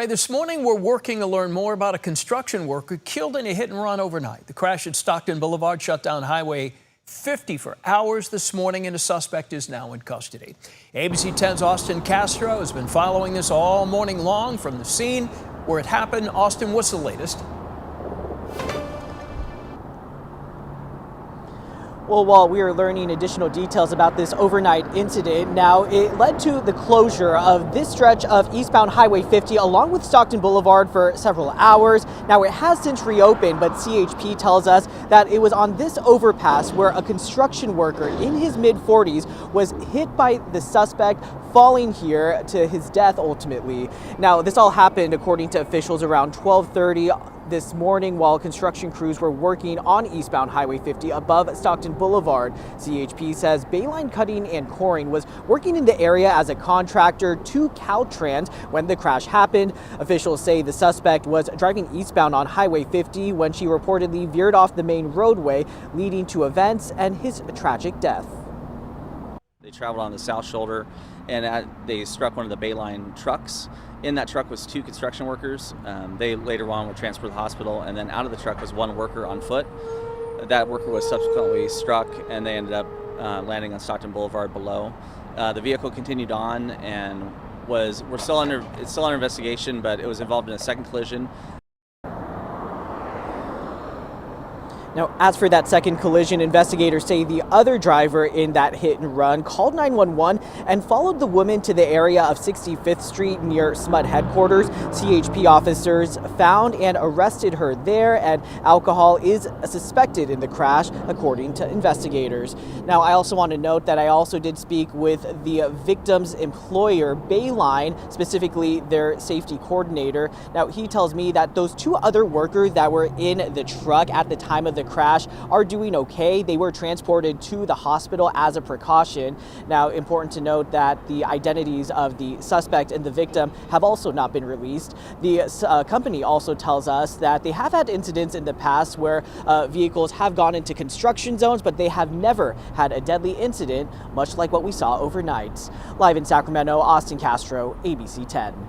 Hey, this morning, we're working to learn more about a construction worker killed in a hit and run overnight. The crash at Stockton Boulevard shut down Highway 50 for hours this morning, and a suspect is now in custody. ABC 10's Austin Castro has been following this all morning long from the scene where it happened. Austin, what's the latest? Well, while we are learning additional details about this overnight incident, now it led to the closure of this stretch of eastbound Highway 50 along with Stockton Boulevard for several hours. Now it has since reopened, but CHP tells us that it was on this overpass where a construction worker in his mid-40s was hit by the suspect, falling here to his death ultimately. Now this all happened according to officials around 12:30 this morning while construction crews were working on eastbound Highway 50 above Stockton Boulevard. CHP says Bayline Cutting and Coring was working in the area as a contractor to Caltrans when the crash happened. Officials say the suspect was driving eastbound on Highway 50 when she reportedly veered off the main roadway, leading to events and his tragic death. They traveled on the south shoulder and they struck one of the Bayline trucks. In that truck was two construction workers. They later on were transferred to the hospital, and then out of the truck was one worker on foot. That worker was subsequently struck, and they ended up landing on Stockton Boulevard below. The vehicle continued on and it's still under investigation, but it was involved in a second collision. Now, as for that second collision, investigators say the other driver in that hit and run called 911 and followed the woman to the area of 65th Street near SMUD headquarters. CHP officers found and arrested her there, and alcohol is suspected in the crash, according to investigators. Now, I also want to note that I also did speak with the victim's employer, Bayline, specifically their safety coordinator. Now, he tells me that those two other workers that were in the truck at the time of the crash are doing okay. They were transported to the hospital as a precaution. Now, important to note that the identities of the suspect and the victim have also not been released. The company also tells us that they have had incidents in the past where vehicles have gone into construction zones, but they have never had a deadly incident, much like what we saw overnight. Live in Sacramento, Austin Castro, ABC 10.